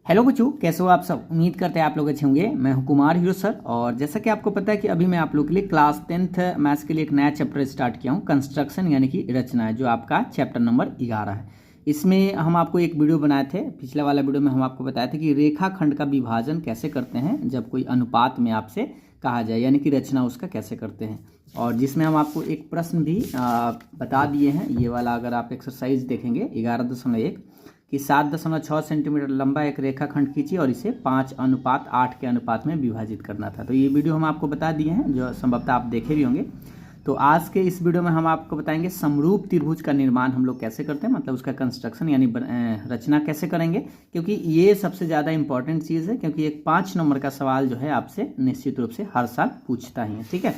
Hello बच्चों, कैसे हो आप सब। उम्मीद करते हैं आप लोग अच्छे होंगे। मैं हूं कुमार हीरो सर। और जैसा कि आपको पता है कि अभी मैं आप लोग के लिए क्लास 10th मैथ्स के लिए एक नया चैप्टर स्टार्ट किया हूं, कंस्ट्रक्शन यानी कि रचना है, जो आपका चैप्टर नंबर 11 है। इसमें हम आपको एक वीडियो बनाए थे। पिछले वाला वीडियो में हम आपको बताए थे कि रेखाखंड का विभाजन कैसे करते हैं जब कोई अनुपात में आपसे कहा जाए, यानी कि रचना उसका कैसे करते हैं। और जिसमें हम आपको एक प्रश्न भी बता दिए हैं। ये वाला अगर आप एक्सरसाइज देखेंगे 11.1 कि 7.6 सेंटीमीटर लंबा एक रेखाखंड खींची और इसे 5:8 के अनुपात में विभाजित करना था। तो ये वीडियो हम आपको बता दिए हैं, जो संभवतः आप देखे भी होंगे। तो आज के इस वीडियो में हम आपको बताएंगे समरूप त्रिभुज का निर्माण हम लोग कैसे करते हैं, मतलब उसका कंस्ट्रक्शन यानी रचना कैसे करेंगे। क्योंकि ये सबसे ज़्यादा इंपॉर्टेंट चीज़ है, क्योंकि एक 5 नंबर का सवाल जो है आपसे निश्चित रूप से हर साल पूछता ही है। ठीक है,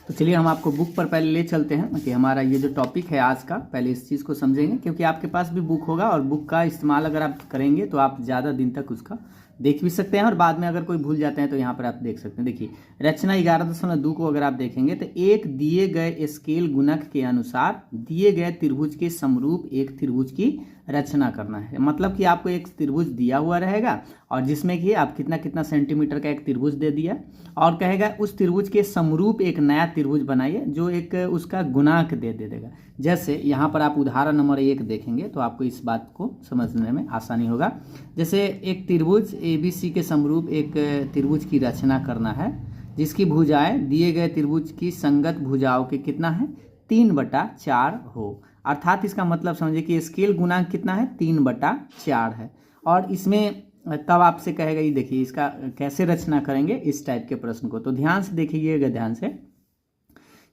तो चलिए हम आपको बुक पर पहले ले चलते हैं कि हमारा ये जो टॉपिक है आज का, पहले इस चीज़ को समझेंगे। क्योंकि आपके पास भी बुक होगा और बुक का इस्तेमाल अगर आप करेंगे तो आप ज़्यादा दिन तक उसका देख भी सकते हैं, और बाद में अगर कोई भूल जाते हैं तो यहाँ पर आप देख सकते हैं। देखिए, रचना 11.2 को अगर आप देखेंगे तो एक दिए गए स्केल गुणक के अनुसार दिए गए त्रिभुज के समरूप एक त्रिभुज की रचना करना है। मतलब कि आपको एक त्रिभुज दिया हुआ रहेगा और जिसमें कि आप कितना कितना सेंटीमीटर का एक त्रिभुज दे दिया, और कहेगा उस त्रिभुज के समरूप एक नया त्रिभुज बनाइए जो एक उसका गुणांक दे देगा। जैसे यहाँ पर आप उदाहरण नंबर 1 देखेंगे तो आपको इस बात को समझने में आसानी होगा। जैसे एक त्रिभुज ABC के समरूप एक त्रिभुज की रचना करना है जिसकी भुजाएं दिए गए त्रिभुज की संगत भुजाओं के कितना है 3/4 हो। अर्थात इसका मतलब समझिए कि स्केल गुणांक कितना है 3/4 है। और इसमें तब आपसे कहेगा, ये देखिए इसका कैसे रचना करेंगे इस टाइप के प्रश्न को। तो ध्यान से देखिएगा, ध्यान से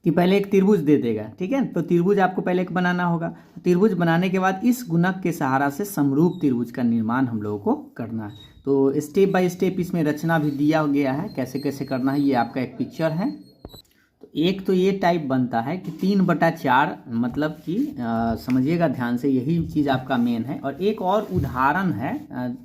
कि पहले एक त्रिभुज दे देगा। ठीक है, तो त्रिभुज आपको पहले एक बनाना होगा। त्रिभुज बनाने के बाद इस गुणक के सहारा से समरूप त्रिभुज का निर्माण हम लोगों को करना है। तो स्टेप बाय स्टेप इसमें रचना भी दिया गया है, कैसे कैसे करना है। ये आपका एक पिक्चर है। तो एक तो ये टाइप बनता है कि 3/4, मतलब कि समझिएगा ध्यान से, यही चीज़ आपका मेन है। और एक और उदाहरण है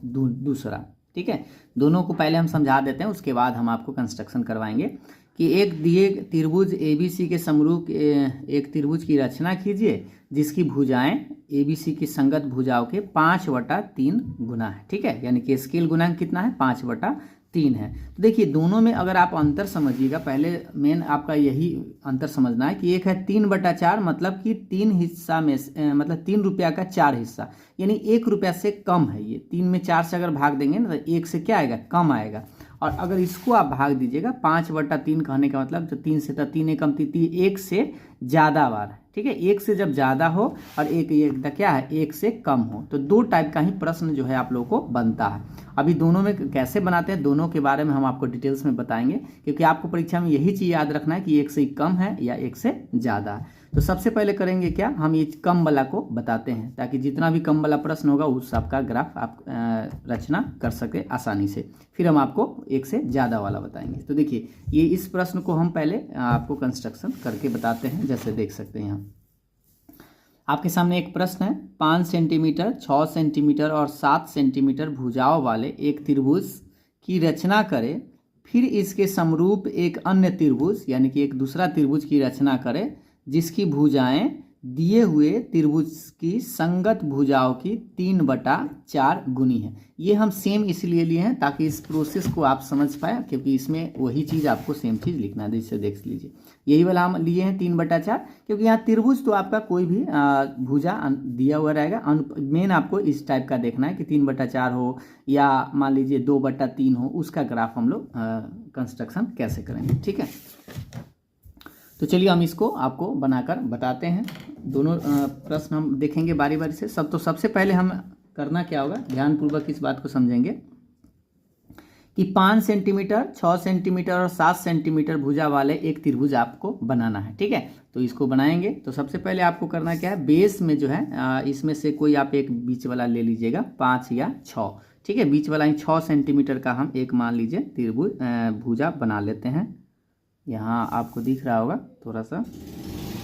दूसरा। ठीक है, दोनों को पहले हम समझा देते हैं, उसके बाद हम आपको कंस्ट्रक्शन करवाएंगे। कि एक दिए त्रिभुज ABC के समरूप एक त्रिभुज की रचना कीजिए जिसकी भुजाएं ABC की संगत भुजाओं के 5/3 गुना है। ठीक है, यानी कि स्केल गुणांक कितना है 5/3 है। तो देखिए दोनों में अगर आप अंतर समझिएगा, पहले मेन आपका यही अंतर समझना है कि एक है 3/4, मतलब कि 3 हिस्सा में मतलब 3 रुपया का 4 हिस्सा, यानी 1 रुपया से कम है। ये 3 में 4 से अगर भाग देंगे ना तो 1 से क्या आएगा, कम आएगा। और अगर इसको आप भाग दीजिएगा 5/3 कहने का मतलब जो 3 से 3 एकम 3 1 से ज़्यादा बार है। ठीक है, 1 से जब ज़्यादा हो और एक क्या है 1 से कम हो, तो दो टाइप का ही प्रश्न जो है आप लोगों को बनता है। अभी दोनों में कैसे बनाते हैं, दोनों के बारे में हम आपको डिटेल्स में बताएंगे। क्योंकि आपको परीक्षा में यही चीज़ याद रखना है कि 1 से कम है या 1 से ज़्यादा है। तो सबसे पहले करेंगे क्या, हम ये कम वाला को बताते हैं, ताकि जितना भी कम वाला प्रश्न होगा उस सबका ग्राफ आप रचना कर सके आसानी से। फिर हम आपको 1 से ज़्यादा वाला बताएंगे। तो देखिए, ये इस प्रश्न को हम पहले आपको कंस्ट्रक्शन करके बताते हैं। जैसे देख सकते हैं यहाँ आपके सामने एक प्रश्न है, 5 सेंटीमीटर 6 सेंटीमीटर और 7 सेंटीमीटर भुजाओं वाले एक त्रिभुज की रचना करें, फिर इसके समरूप एक अन्य त्रिभुज यानी कि एक दूसरा त्रिभुज की रचना करें जिसकी भुजाएं दिए हुए त्रिभुज की संगत भुजाओं की 3/4 गुनी है। ये हम सेम इसलिए लिए हैं ताकि इस प्रोसेस को आप समझ पाए, क्योंकि इसमें वही चीज़ आपको सेम चीज़ लिखना है। जैसे देख लीजिए, यही वाला हम लिए हैं 3/4, क्योंकि यहाँ त्रिभुज तो आपका कोई भी भुजा दिया हुआ रहेगा। मेन आपको इस टाइप का देखना है कि 3/4 हो या मान लीजिए 2/3 हो, उसका ग्राफ हम लोग कंस्ट्रक्शन कैसे करेंगे। ठीक है, तो चलिए हम इसको आपको बनाकर बताते हैं। दोनों प्रश्न हम देखेंगे बारी बारी से। तो सबसे पहले हम करना क्या होगा, ध्यानपूर्वक इस बात को समझेंगे कि 5 सेंटीमीटर 6 सेंटीमीटर और 7 सेंटीमीटर भुजा वाले एक त्रिभुज आपको बनाना है। ठीक है, तो इसको बनाएंगे तो सबसे पहले आपको करना क्या है, बेस में जो है इसमें से कोई आप एक बीच वाला ले लीजिएगा, 5 या 6। ठीक है, बीच वाला ही 6 सेंटीमीटर का हम एक मान लीजिए त्रिभुज भुजा बना लेते हैं। यहाँ आपको दिख रहा होगा थोड़ा सा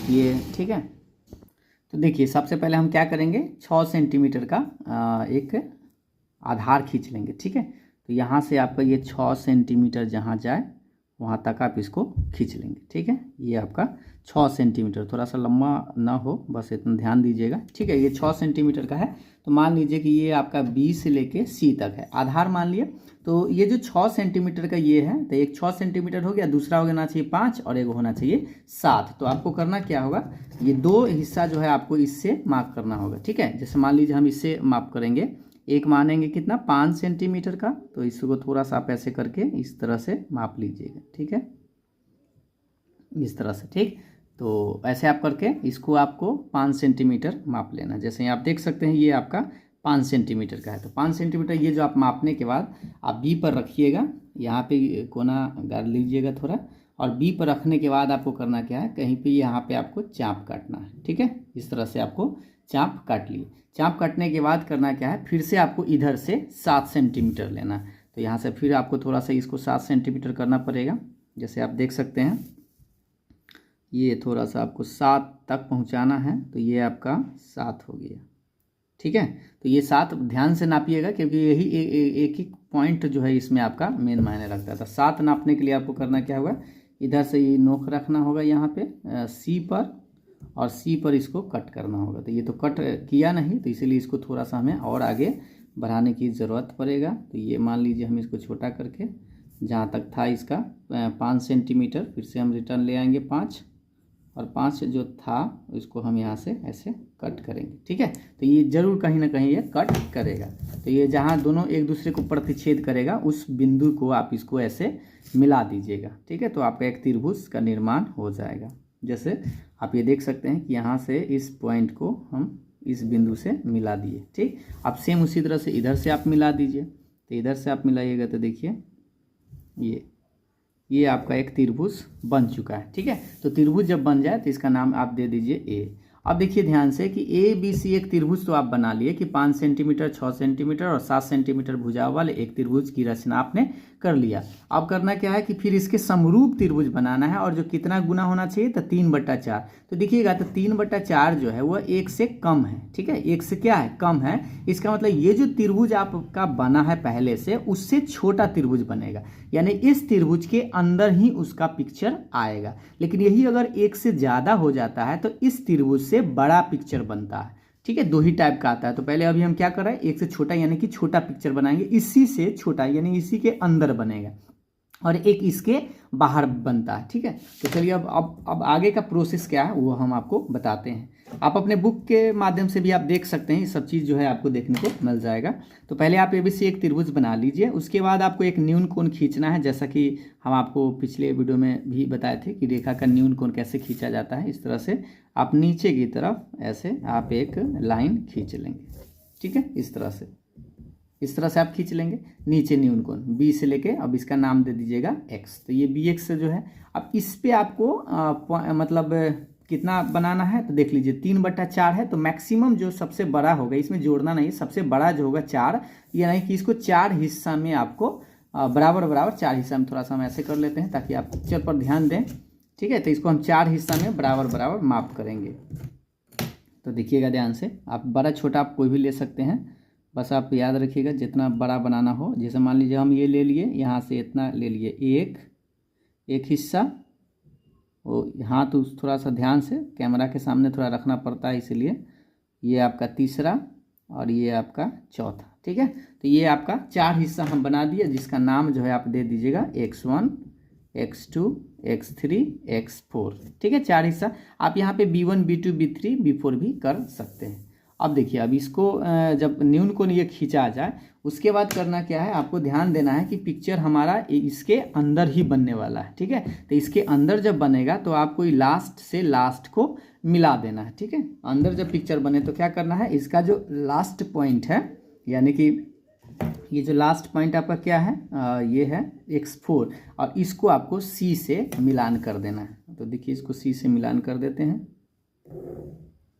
ये। ठीक है, तो देखिए सबसे पहले हम क्या करेंगे, 6 सेंटीमीटर का एक आधार खींच लेंगे। ठीक है, तो यहाँ से आपका ये 6 सेंटीमीटर जहाँ जाए वहाँ तक आप इसको खींच लेंगे। ठीक है, ये आपका 6 सेंटीमीटर, थोड़ा सा लंबा ना हो, बस इतना ध्यान दीजिएगा। ठीक है, ये 6 सेंटीमीटर का है। तो मान लीजिए कि ये आपका बी से लेके सी तक है, आधार मान लिए। तो ये जो 6 सेंटीमीटर का ये है, तो एक 6 सेंटीमीटर हो गया, दूसरा होना चाहिए 5 और एक होना चाहिए 7। तो आपको करना क्या होगा, ये 2 हिस्सा जो है आपको इससे मार्क करना होगा। ठीक है, जैसे मान लीजिए हम इससे माप करेंगे, एक मानेंगे कितना 5 सेंटीमीटर का, तो इसको थोड़ा सा आप ऐसे करके इस तरह से माप लीजिएगा। ठीक है, इस तरह से। ठीक, तो ऐसे आप करके इसको आपको 5 सेंटीमीटर माप लेना। जैसे आप देख सकते हैं ये आपका 5 सेंटीमीटर का है। तो 5 सेंटीमीटर ये जो आप मापने के बाद आप बी पर रखिएगा, यहाँ पे कोना गाड़ लीजिएगा थोड़ा, और बी पर रखने के बाद आपको करना क्या है, कहीं पे यहाँ पे आपको चाप काटना है। ठीक है, इस तरह से आपको चाप काट लिए। चाप काटने के बाद करना क्या है, फिर से आपको इधर से 7 सेंटीमीटर लेना है। तो यहाँ से फिर आपको थोड़ा सा इसको 7 सेंटीमीटर करना पड़ेगा। जैसे आप देख सकते हैं ये थोड़ा सा आपको 7 तक पहुँचाना है, तो ये आपका 7 हो गया। ठीक है, तो ये 7 ध्यान से नापिएगा, क्योंकि यही एक एक पॉइंट जो है इसमें आपका मेन मायने रखता था। 7 नापने के लिए आपको करना क्या होगा, इधर से ये नोक रखना होगा यहाँ पे सी पर, और सी पर इसको कट करना होगा। तो ये तो कट किया नहीं, तो इसीलिए इसको थोड़ा सा हमें और आगे बढ़ाने की ज़रूरत पड़ेगा। तो ये मान लीजिए हम इसको छोटा करके जहाँ तक था इसका 5 सेंटीमीटर, फिर से हम रिटर्न ले आएंगे 5, और 5 जो था इसको हम यहाँ से ऐसे कट करेंगे। ठीक है, तो ये जरूर कहीं ना कहीं ये कट करेगा। तो ये जहाँ दोनों एक दूसरे को प्रतिच्छेद करेगा उस बिंदु को आप इसको ऐसे मिला दीजिएगा। ठीक है, तो आपका एक त्रिभुज का निर्माण हो जाएगा। जैसे आप ये देख सकते हैं कि यहाँ से इस पॉइंट को हम इस बिंदु से मिला दिए। ठीक, अब सेम उसी तरह से इधर से आप मिला दीजिए। तो इधर से आप मिलाइएगा तो देखिए ये आपका एक त्रिभुज बन चुका है। ठीक है, तो त्रिभुज जब बन जाए तो इसका नाम आप दे दीजिए ए। अब देखिए ध्यान से कि ए बी सी एक त्रिभुज तो आप बना लिए कि 5 सेंटीमीटर, 6 सेंटीमीटर और 7 सेंटीमीटर भुजाओं वाले एक त्रिभुज की रचना आपने कर लिया। अब करना क्या है कि फिर इसके समरूप त्रिभुज बनाना है, और जो कितना गुना होना चाहिए, तो 3/4। तो देखिएगा तो 3/4 जो है वह 1 से कम है। ठीक है, 1 से क्या है, कम है। इसका मतलब ये जो त्रिभुज आपका बना है पहले से, उससे छोटा त्रिभुज बनेगा, यानी इस त्रिभुज के अंदर ही उसका पिक्चर आएगा। लेकिन यही अगर 1 से ज़्यादा हो जाता है तो इस त्रिभुज से बड़ा पिक्चर बनता है। ठीक है, 2 ही टाइप का आता है। तो पहले अभी हम क्या कर रहे हैं, 1 से छोटा यानी कि छोटा पिक्चर बनाएंगे, इसी से छोटा यानी इसी के अंदर बनेगा, और एक इसके बाहर बनता है। ठीक है, तो चलिए अब आगे का प्रोसेस क्या है वो हम आपको बताते हैं। आप अपने बुक के माध्यम से भी आप देख सकते हैं, ये सब चीज़ जो है आपको देखने को मिल जाएगा। तो पहले आप एबीसी एक त्रिभुज बना लीजिए, उसके बाद आपको एक न्यून कोण खींचना है, जैसा कि हम आपको पिछले वीडियो में भी बताए थे कि रेखा का न्यून कोण कैसे खींचा जाता है। इस तरह से आप नीचे की तरफ ऐसे आप एक लाइन खींच लेंगे। ठीक है, इस तरह से आप खींच लेंगे नीचे न्यून कोण बी से लेके, अब इसका नाम दे दीजिएगा एक्स। तो ये बी एक्स जो है, अब इस पे आपको मतलब कितना बनाना है, तो देख लीजिए 3/4 है। तो मैक्सिमम जो सबसे बड़ा होगा, इसमें जोड़ना नहीं, सबसे बड़ा जो होगा 4, यानी कि इसको 4 हिस्सा में आपको बराबर 4 हिस्सा में, थोड़ा सा हम ऐसे कर लेते हैं ताकि आप पिक्चर पर ध्यान दें। ठीक है, तो इसको हम 4 हिस्सा में बराबर माप करेंगे। तो देखिएगा ध्यान से, आप बड़ा छोटा आप कोई भी ले सकते हैं, बस आप याद रखिएगा जितना बड़ा बनाना हो। जैसे मान लीजिए हम ये ले लिए, यहाँ से इतना ले लिए एक हिस्सा, वो हाथ तो थोड़ा सा ध्यान से कैमरा के सामने थोड़ा रखना पड़ता है, इसलिए ये आपका तीसरा और ये आपका चौथा। ठीक है, तो ये आपका 4 हिस्सा हम बना दिए, जिसका नाम जो है आप दे दीजिएगा x1, x2, x3, x4। ठीक है, 4 हिस्सा। आप यहाँ पे b1, b2, b3, b4 भी कर सकते हैं। अब देखिए, अब इसको जब न्यून कोण ये खींचा जाए, उसके बाद करना क्या है, आपको ध्यान देना है कि पिक्चर हमारा इसके अंदर ही बनने वाला है। ठीक है, तो इसके अंदर जब बनेगा तो आपको लास्ट से लास्ट को मिला देना है। ठीक है, अंदर जब पिक्चर बने तो क्या करना है, इसका जो लास्ट पॉइंट है, यानी कि ये जो लास्ट पॉइंट आपका क्या है, ये है x4, और इसको आपको c से मिलान कर देना है। तो देखिए इसको c से मिलान कर देते हैं।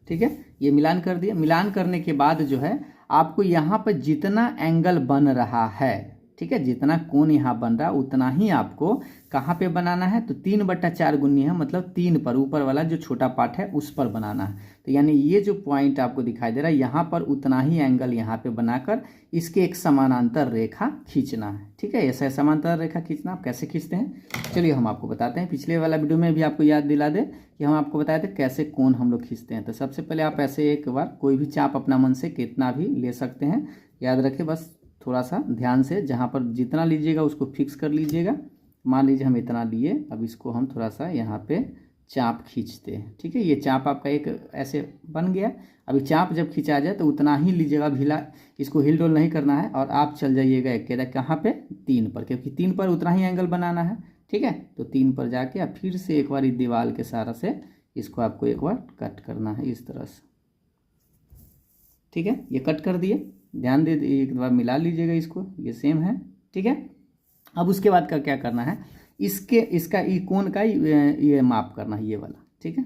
ठीक है, ये मिलान कर दिया। मिलान करने के बाद जो है आपको यहाँ पर जितना एंगल बन रहा है, ठीक है। जितना कोण यहाँ बन रहा है उतना ही आपको कहाँ पे बनाना है, तो 3/4 गुनी है, मतलब 3 पर, ऊपर वाला जो छोटा पार्ट है उस पर बनाना है। तो यानी ये जो पॉइंट आपको दिखाई दे रहा है यहाँ पर उतना ही एंगल यहाँ पे बनाकर इसके एक समानांतर रेखा खींचना है, ठीक है। ऐसा समानांतर रेखा खींचना आप कैसे खींचते हैं, चलिए हम आपको बताते हैं। पिछले वाला वीडियो में भी आपको याद दिला दे कि हम आपको बताए थे कैसे कोण हम लोग खींचते हैं। तो सबसे पहले आप ऐसे एक बार कोई भी चाप अपना मन से कितना भी ले सकते हैं, याद रखें, बस थोड़ा सा ध्यान से, जहाँ पर जितना लीजिएगा उसको फिक्स कर लीजिएगा। मान लीजिए हम इतना लिए, अब इसको हम थोड़ा सा यहाँ पे चाप खींचते हैं, ठीक है। ये चाप आपका एक ऐसे बन गया। अभी चाप जब खींचा जाए तो उतना ही लीजिएगा, ढीला, इसको हिल डोल नहीं करना है, और आप चल जाइएगा एक कहाँ पे, 3 पर, क्योंकि 3 पर उतना ही एंगल बनाना है, ठीक है। तो 3 पर जाके आप फिर से एक बार इस दीवार के सहारा से इसको आपको एक बार कट करना है इस तरह से, ठीक है। ये कट कर दिए, ध्यान दे, एक बार मिला लीजिएगा इसको, ये सेम है, ठीक है। अब उसके बाद का क्या करना है, इसका ये कोण का ये माप करना है, ये वाला, ठीक है।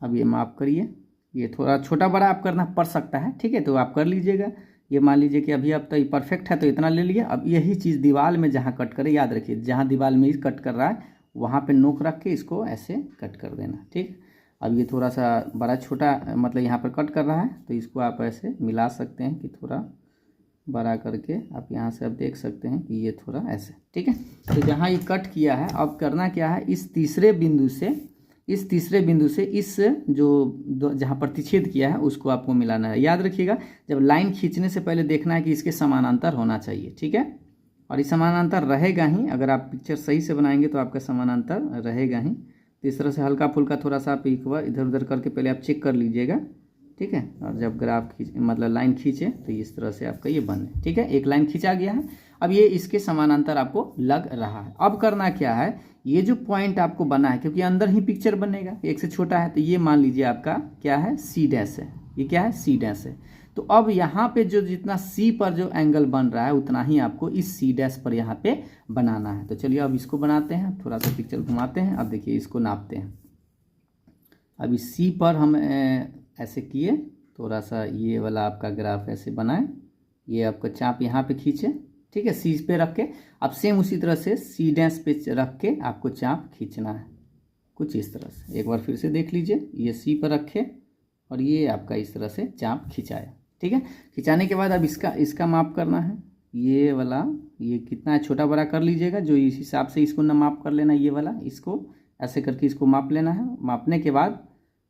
अब ये माप करिए, ये थोड़ा छोटा बड़ा आप करना पड़ सकता है, ठीक है, तो आप कर लीजिएगा। ये मान लीजिए कि अभी अब तो ये परफेक्ट है तो इतना ले लिए। अब यही चीज़ दीवार में जहाँ कट करे, याद रखिए जहाँ दीवार में कट कर रहा है वहाँ पे नोक रख के इसको ऐसे कट कर देना, ठीक। अब ये थोड़ा सा बड़ा छोटा, मतलब यहाँ पर कट कर रहा है तो इसको आप ऐसे मिला सकते हैं कि थोड़ा बड़ा करके आप यहाँ से आप देख सकते हैं कि ये थोड़ा ऐसे, ठीक है। तो जहाँ ये कट किया है, अब करना क्या है, इस तीसरे बिंदु से इस जो जहाँ प्रतिच्छेद किया है उसको आपको मिलाना है। याद रखिएगा, जब लाइन खींचने से पहले देखना है कि इसके समानांतर होना चाहिए, ठीक है। और ये समानांतर रहेगा ही, अगर आप पिक्चर सही से बनाएंगे तो आपका समानांतर रहेगा ही। तो इस तरह से हल्का फुल्का थोड़ा सा आप एक बार इधर उधर करके पहले आप चेक कर लीजिएगा, ठीक है। और जब ग्राफ मतलब लाइन खींचे तो इस तरह से आपका ये बने, ठीक है। एक लाइन खींचा गया है, अब ये इसके समानांतर आपको लग रहा है। अब करना क्या है, ये जो पॉइंट आपको बना है, क्योंकि अंदर ही पिक्चर बनेगा, एक से छोटा है, तो ये मान लीजिए आपका क्या है, C' है, ये क्या है, C' है। तो अब यहाँ पे जो जितना C पर जो एंगल बन रहा है उतना ही आपको इस C' पर यहाँ पे बनाना है। तो चलिए अब इसको बनाते हैं, थोड़ा सा पिक्चर घुमाते हैं। अब देखिए इसको नापते हैं। अब इस C पर हम ऐसे किए, थोड़ा सा ये वाला आपका ग्राफ ऐसे बनाए, ये आपका चाप यहाँ पे खींचे, ठीक है, C पे रख के। अब सेम उसी तरह से C' पे रख के आपको चाप खींचना है, कुछ इस तरह से। एक बार फिर से देख लीजिए, ये C पर रखे और ये आपका इस तरह से चाप खिंचाया, ठीक है। खिंचाने के बाद अब इसका माप करना है, ये वाला, ये कितना है छोटा बड़ा कर लीजिएगा, जो इस हिसाब से इसको ना माप कर लेना, ये वाला, इसको ऐसे करके इसको माप लेना है।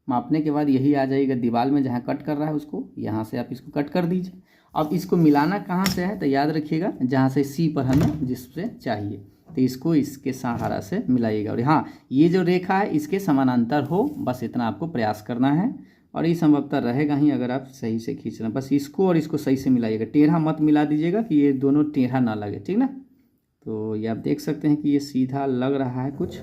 मापने के बाद यही आ जाएगा दीवार में जहाँ कट कर रहा है उसको, यहाँ से आप इसको कट कर दीजिए। अब इसको मिलाना कहाँ से है, तो याद रखिएगा जहाँ से C पर हमें जिससे चाहिए, तो इसको इसके सहारा से मिलाइएगा। और हाँ, ये जो रेखा है इसके समानांतर हो, बस इतना आपको प्रयास करना है। और ये संभवतः रहेगा ही अगर आप सही से खींच रहे हैं। बस इसको और इसको सही से मिलाइएगा, टेढ़ा मत मिला दीजिएगा कि ये दोनों टेढ़ा ना लगे, ठीक ना। तो ये आप देख सकते हैं कि ये सीधा लग रहा है कुछ,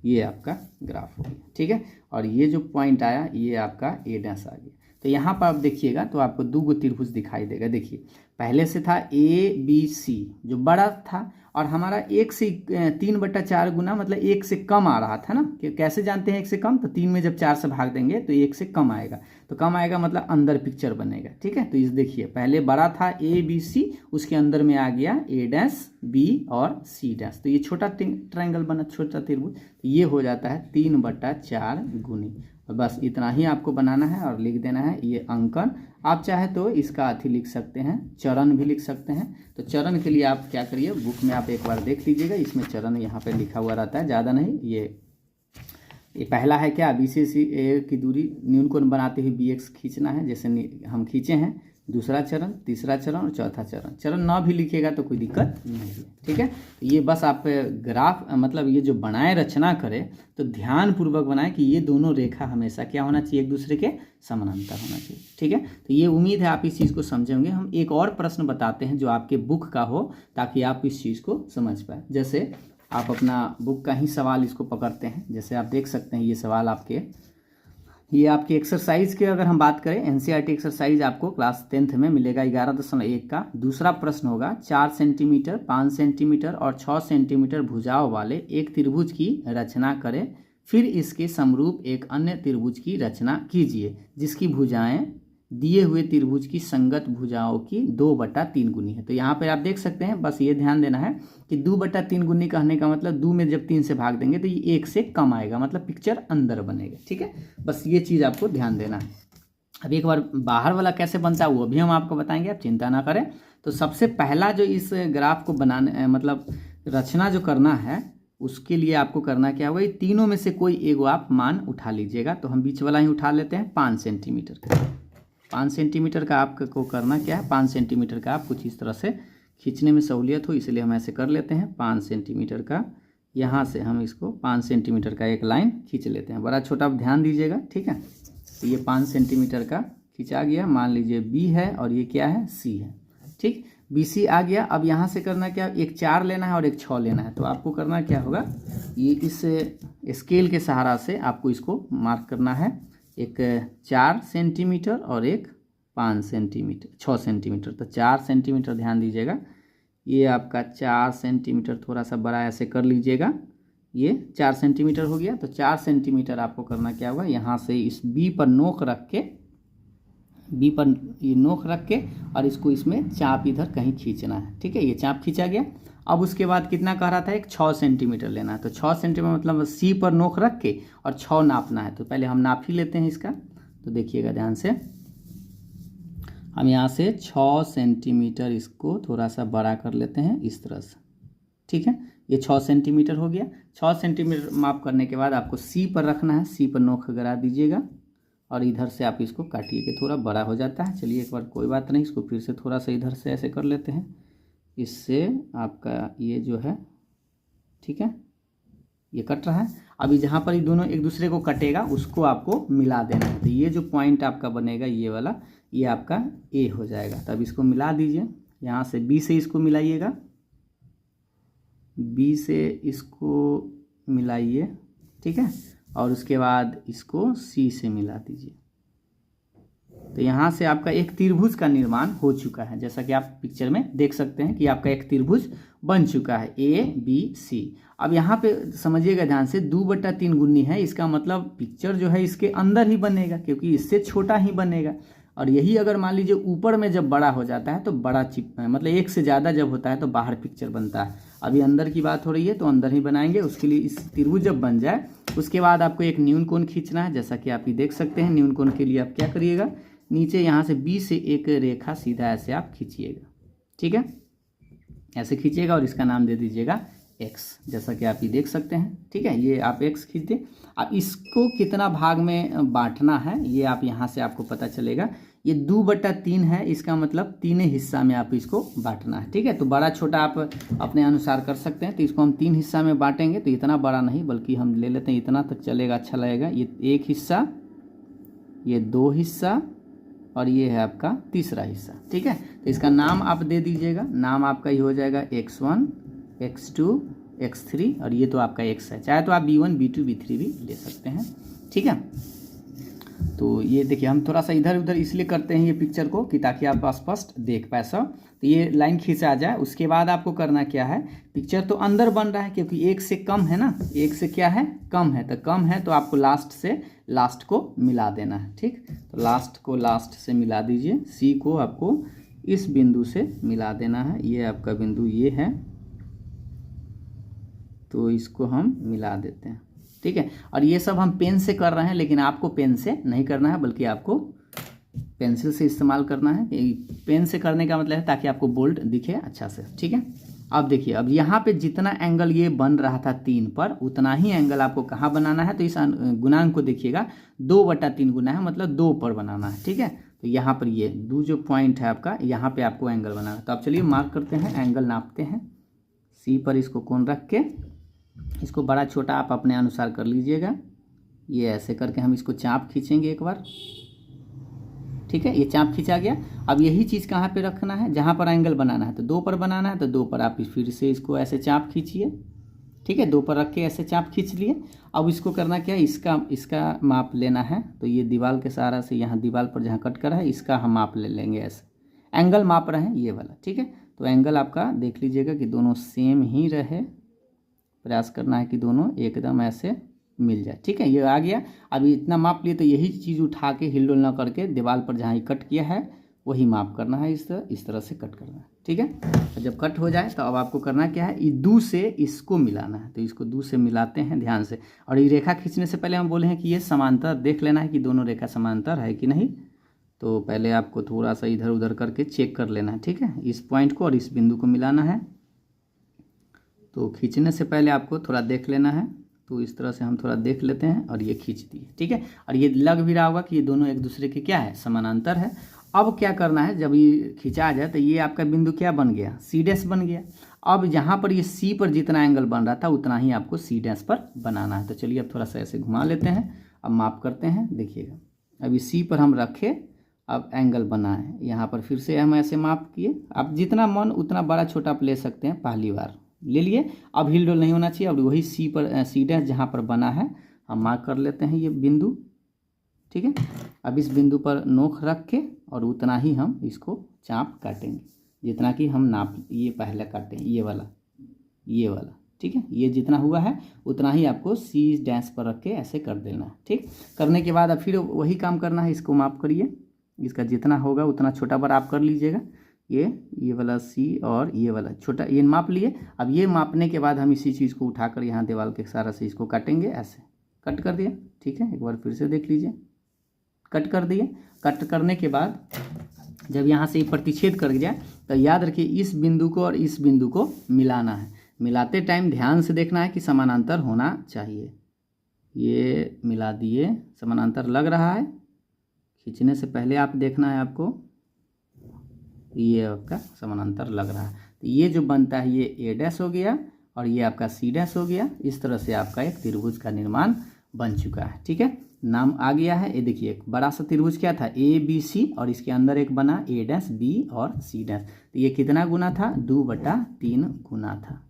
ये आपका ग्राफ हो गया, ठीक है। और ये जो पॉइंट आया ये आपका A' आ गया। तो यहाँ पर आप देखिएगा तो आपको 2 त्रिभुज दिखाई देगा। देखिए पहले से था ABC जो बड़ा था, और हमारा 1 से 3/4 गुना, मतलब 1 से कम आ रहा था ना। कि कैसे जानते हैं 1 से कम, तो 3 में जब 4 से भाग देंगे तो 1 से कम आएगा, तो कम आएगा मतलब अंदर पिक्चर बनेगा, ठीक है। तो इस देखिए पहले बड़ा था ABC, उसके अंदर में आ गया A', B और C', तो ये छोटा ट्रायंगल बना, छोटा त्रिभुज, तो ये हो जाता है 3/4 गुनी। और बस इतना ही आपको बनाना है और लिख देना है ये अंकन। आप चाहे तो इसका अथी लिख सकते हैं, चरण भी लिख सकते हैं। तो चरण के लिए आप क्या करिए, बुक में आप एक बार देख लीजिएगा, इसमें चरण यहाँ पे लिखा हुआ रहता है, ज़्यादा नहीं। ये पहला है क्या, B से C की दूरी न्यून कोण बनाते हुए BX खींचना है, जैसे हम खींचे हैं। दूसरा चरण, तीसरा चरण और चौथा चरण। चरण ना भी लिखिएगा तो कोई दिक्कत नहीं है, ठीक है। तो ये बस आप ग्राफ, मतलब ये जो बनाए रचना करें तो ध्यान पूर्वक बनाएं कि ये दोनों रेखा हमेशा क्या होना चाहिए, एक दूसरे के समानांतर होना चाहिए, ठीक है। तो ये उम्मीद है आप इस चीज़ को समझेंगे। हम एक और प्रश्न बताते हैं जो आपके बुक का हो, ताकि आप इस चीज़ को समझ पाए। जैसे आप अपना बुक का ही सवाल इसको पकड़ते हैं, जैसे आप देख सकते हैं ये सवाल ये आपके एक्सरसाइज के अगर हम बात करें, NCERT एक्सरसाइज आपको क्लास 10th में मिलेगा 11.1 का। दूसरा प्रश्न होगा 4 सेंटीमीटर, 5 सेंटीमीटर और 6 सेंटीमीटर भुजाओं वाले एक त्रिभुज की रचना करें, फिर इसके समरूप एक अन्य त्रिभुज की रचना कीजिए जिसकी भुजाएं दिए हुए त्रिभुज की संगत भुजाओं की 2/3 गुनी है। तो यहाँ पर आप देख सकते हैं, बस ये ध्यान देना है कि 2/3 गुनी कहने का मतलब 2 में जब 3 से भाग देंगे तो ये 1 से कम आएगा, मतलब पिक्चर अंदर बनेगा। ठीक है, बस ये चीज़ आपको ध्यान देना है। अब एक बार बाहर वाला कैसे बनता है वो भी हम आपको बताएंगे, आप चिंता ना करें। तो सबसे पहला जो इस ग्राफ को बनाने मतलब रचना जो करना है, उसके लिए आपको करना क्या होगा, ये तीनों में से कोई एगो आप मान उठा लीजिएगा। तो हम बीच वाला ही उठा लेते हैं 5 सेंटीमीटर का। 5 सेंटीमीटर का आपको करना क्या है, 5 सेंटीमीटर का आप कुछ इस तरह से खींचने में सहूलियत हो, इसलिए हम ऐसे कर लेते हैं। 5 सेंटीमीटर का यहाँ से हम इसको 5 सेंटीमीटर का एक लाइन खींच लेते हैं। बड़ा छोटा आप ध्यान दीजिएगा, ठीक है। तो ये 5 सेंटीमीटर का खींचा गया, मान लीजिए बी है और ये क्या है, सी है। ठीक, बी सी आ गया। अब यहाँ से करना क्या, एक 4 लेना है और एक 6 लेना है। तो आपको करना क्या होगा, ये इस स्केल के सहारा से आपको इसको मार्क करना है, एक 4 सेंटीमीटर और एक 5 सेंटीमीटर 6 सेंटीमीटर। तो 4 सेंटीमीटर ध्यान दीजिएगा, ये आपका 4 सेंटीमीटर, थोड़ा सा बड़ा ऐसे कर लीजिएगा, ये 4 सेंटीमीटर हो गया। तो 4 सेंटीमीटर आपको करना क्या होगा, यहाँ से इस बी पर नोक रख के, बी पर ये नोक रख के और इसको इसमें चाप इधर कहीं खींचना है। ठीक है, ये चाप खींचा गया। अब उसके बाद कितना कह रहा था, एक 6 सेंटीमीटर लेना है। तो 6 सेंटीमीटर मतलब सी पर नोक रख के और 6 नापना है। तो पहले हम नाप ही लेते हैं इसका। तो देखिएगा ध्यान से, हम यहाँ से 6 सेंटीमीटर इसको थोड़ा सा बड़ा कर लेते हैं इस तरह से। ठीक है, ये 6 सेंटीमीटर हो गया। 6 सेंटीमीटर माप करने के बाद आपको सी पर रखना है, सी पर नोक गिरा दीजिएगा और इधर से आप इसको काटिए कि थोड़ा बड़ा हो जाता है। चलिए एक बार, कोई बात नहीं, इसको फिर से थोड़ा सा इधर से ऐसे कर लेते हैं, इससे आपका ये जो है, ठीक है, ये कट रहा है। अभी जहाँ पर ये दोनों एक दूसरे को कटेगा उसको आपको मिला देना है। तो ये जो पॉइंट आपका बनेगा ये वाला, ये आपका ए हो जाएगा। तब इसको मिला दीजिए, यहाँ से बी से इसको मिलाइएगा, बी से इसको मिलाइए, ठीक है, और उसके बाद इसको सी से मिला दीजिए। तो यहाँ से आपका एक त्रिभुज का निर्माण हो चुका है, जैसा कि आप पिक्चर में देख सकते हैं कि आपका एक त्रिभुज बन चुका है, ए बी सी। अब यहाँ पे समझिएगा ध्यान से, 2/3 गुनी है, इसका मतलब पिक्चर जो है इसके अंदर ही बनेगा, क्योंकि इससे छोटा ही बनेगा। और यही अगर मान लीजिए ऊपर में जब बड़ा हो जाता है तो बड़ा चिप मतलब 1 से ज़्यादा जब होता है तो बाहर पिक्चर बनता है। अभी अंदर की बात हो रही है तो अंदर ही बनाएंगे। उसके लिए इस त्रिभुज जब बन जाए उसके बाद आपको एक न्यून कोण खींचना है, जैसा कि आप ये देख सकते हैं। न्यून कोण के लिए आप क्या करिएगा, नीचे यहाँ से बी से एक रेखा सीधा ऐसे आप खींचिएगा, ठीक है, ऐसे खींचिएगा और इसका नाम दे दीजिएगा x, जैसा कि आप ये देख सकते हैं। ठीक है, ये आप x खींच दें। अब इसको कितना भाग में बांटना है ये आप यहाँ से आपको पता चलेगा। ये 2/3 है, इसका मतलब 3 हिस्सा में आप इसको बांटना है। ठीक है, तो बड़ा छोटा आप अपने अनुसार कर सकते हैं। तो इसको हम 3 हिस्सा में बांटेंगे, तो इतना बड़ा नहीं बल्कि हम ले लेते हैं, इतना तक चलेगा, अच्छा लगेगा। ये 1 हिस्सा, ये 2 हिस्सा और ये है आपका तीसरा हिस्सा। ठीक है, तो इसका नाम आप दे दीजिएगा, नाम आपका ये हो जाएगा x1 x2 x3 और ये तो आपका x है। चाहे तो आप b1 b2 b3 भी ले सकते हैं। ठीक है, तो ये देखिए हम थोड़ा सा इधर उधर इसलिए करते हैं ये पिक्चर को कि ताकि आप स्पष्ट देख पाए सब। तो ये लाइन खींचा जाए, उसके बाद आपको करना क्या है, पिक्चर तो अंदर बन रहा है क्योंकि 1 से कम है ना, 1 से क्या है, कम है। तो कम है तो आपको लास्ट से लास्ट को मिला देना है। ठीक, तो लास्ट को लास्ट से मिला दीजिए, सी को आपको इस बिंदु से मिला देना है। ये आपका बिंदु ये है, तो इसको हम मिला देते हैं। ठीक है, और ये सब हम पेन से कर रहे हैं, लेकिन आपको पेन से नहीं करना है बल्कि आपको पेंसिल से इस्तेमाल करना है। पेन से करने का मतलब है ताकि आपको बोल्ड दिखे अच्छा से। ठीक है, अब देखिए, अब यहाँ पे जितना एंगल ये बन रहा था 3 पर, उतना ही एंगल आपको कहाँ बनाना है। तो इस गुणांक को देखिएगा, 2/3 गुना है, मतलब 2 पर बनाना है। ठीक है, तो यहाँ पर ये 2 जो पॉइंट है आपका, यहाँ पे आपको एंगल बनाना है। तो आप चलिए मार्क करते हैं, एंगल नापते हैं। सी पर इसको कोण रख के इसको बड़ा छोटा आप अपने अनुसार कर लीजिएगा। ये ऐसे करके हम इसको चाप खींचेंगे एक बार। ठीक है, ये चाप खींचा गया। अब यही चीज़ कहाँ पे रखना है, जहाँ पर एंगल बनाना है। तो 2 पर बनाना है, तो 2 पर आप फिर से इसको ऐसे चाप खींचिए। ठीक है, 2 पर रख के ऐसे चाप खींच लिए। अब इसको करना क्या है, इसका माप लेना है। तो ये दीवार के सहारा से यहाँ दीवार पर जहाँ कट कर है इसका हम माप ले लेंगे, ऐसे एंगल माप रहे हैं ये वाला। ठीक है, तो एंगल आपका देख लीजिएगा कि दोनों सेम ही रहे, प्रयास करना है कि दोनों एकदम ऐसे मिल जाए। ठीक है, ये आ गया। अभी इतना माप लिए तो यही चीज़ उठा के हिल डुल ना करके दीवार पर जहाँ कट किया है वही माप करना है, इस तरह से कट करना है। ठीक है, तो जब कट हो जाए तो अब आपको करना क्या है, दू से इसको मिलाना है। तो इसको दू से मिलाते हैं ध्यान से। और ये रेखा खींचने से पहले हम बोले हैं कि ये समांतर देख लेना है कि दोनों रेखा समांतर है कि नहीं। तो पहले आपको थोड़ा सा इधर उधर करके चेक कर लेना है। ठीक है, इस पॉइंट को और इस बिंदु को मिलाना है। तो खींचने से पहले आपको थोड़ा देख लेना है। तो इस तरह से हम थोड़ा देख लेते हैं और ये खींच दिए। ठीक है, और ये लग भी रहा होगा कि ये दोनों एक दूसरे के क्या है, समानांतर है। अब क्या करना है, जब ये खींचा जाए तो ये आपका बिंदु क्या बन गया, सी डैश बन गया। अब जहाँ पर ये सी पर जितना एंगल बन रहा था उतना ही आपको सी डैश पर बनाना है। तो चलिए अब थोड़ा सा ऐसे घुमा लेते हैं, अब माप करते हैं। देखिएगा अभी सी पर हम रखे, अब एंगल बना है यहाँ पर, फिर से हम ऐसे माप किए। आप जितना मन उतना बड़ा छोटा आप ले सकते हैं, पहली बार ले लिए। अब हिल डुल नहीं होना चाहिए। अब वही सी पर सी डैश जहाँ पर बना है हम मार्क कर लेते हैं ये बिंदु। ठीक है, अब इस बिंदु पर नोक रख के और उतना ही हम इसको चाप काटेंगे जितना कि हम नाप ये पहले काटें, ये वाला। ठीक है, ये जितना हुआ है उतना ही आपको सी डैश पर रख के ऐसे कर देना है। ठीक, करने के बाद अब फिर वही काम करना है, इसको माप करिए। इसका जितना होगा उतना छोटा बड़ा आप कर लीजिएगा। ये वाला सी और ये वाला छोटा ये माप लिए। अब ये मापने के बाद हम इसी चीज़ को उठाकर यहाँ दीवार के सारा से इसको काटेंगे, ऐसे कट कर दिया। ठीक है, एक बार फिर से देख लीजिए, कट कर दिए। कट करने के बाद जब यहाँ से ये प्रतिच्छेद कर जाए तो याद रखिए इस बिंदु को और इस बिंदु को मिलाना है। मिलाते टाइम ध्यान से देखना है कि समानांतर होना चाहिए। ये मिला दिए, समानांतर लग रहा है। खींचने से पहले आप देखना है आपको, ये आपका समानांतर लग रहा है। तो ये जो बनता है ये ए डैश हो गया और ये आपका सी डैश हो गया। इस तरह से आपका एक त्रिभुज का निर्माण बन चुका है। ठीक है, नाम आ गया है। ये देखिए एक बड़ा सा त्रिभुज क्या था, ए बी सी, और इसके अंदर एक बना ए डैश बी और सी डैश। तो ये कितना गुना था, 2/3 गुना था।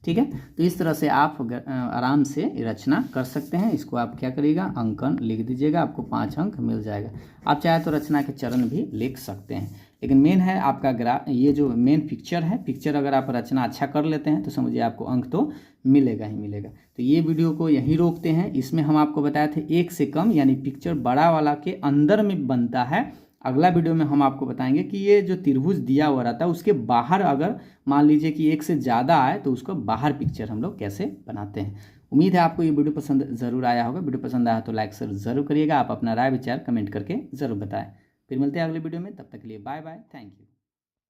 ठीक है, तो इस तरह से आप आराम से रचना कर सकते हैं। इसको आप क्या करिएगा, अंकन लिख दीजिएगा, आपको 5 अंक मिल जाएगा। आप चाहे तो रचना के चरण भी लिख सकते हैं, लेकिन मेन है आपका ये जो मेन पिक्चर है, पिक्चर अगर आप रचना अच्छा कर लेते हैं तो समझिए आपको अंक तो मिलेगा ही मिलेगा। तो ये वीडियो को यहीं रोकते हैं। इसमें हम आपको बताए थे 1 से कम यानी पिक्चर बड़ा वाला के अंदर में बनता है। अगला वीडियो में हम आपको बताएंगे कि ये जो त्रिभुज दिया हुआ रहता है उसके बाहर अगर मान लीजिए कि 1 से ज़्यादा आए तो उसको बाहर पिक्चर हम लोग कैसे बनाते हैं। उम्मीद है आपको ये वीडियो पसंद ज़रूर आया होगा। वीडियो पसंद आया तो लाइक ज़रूर करिएगा। आप अपना राय विचार कमेंट करके ज़रूर बताएं। फिर मिलते हैं अगले वीडियो में, तब तक के लिए बाय बाय, थैंक यू।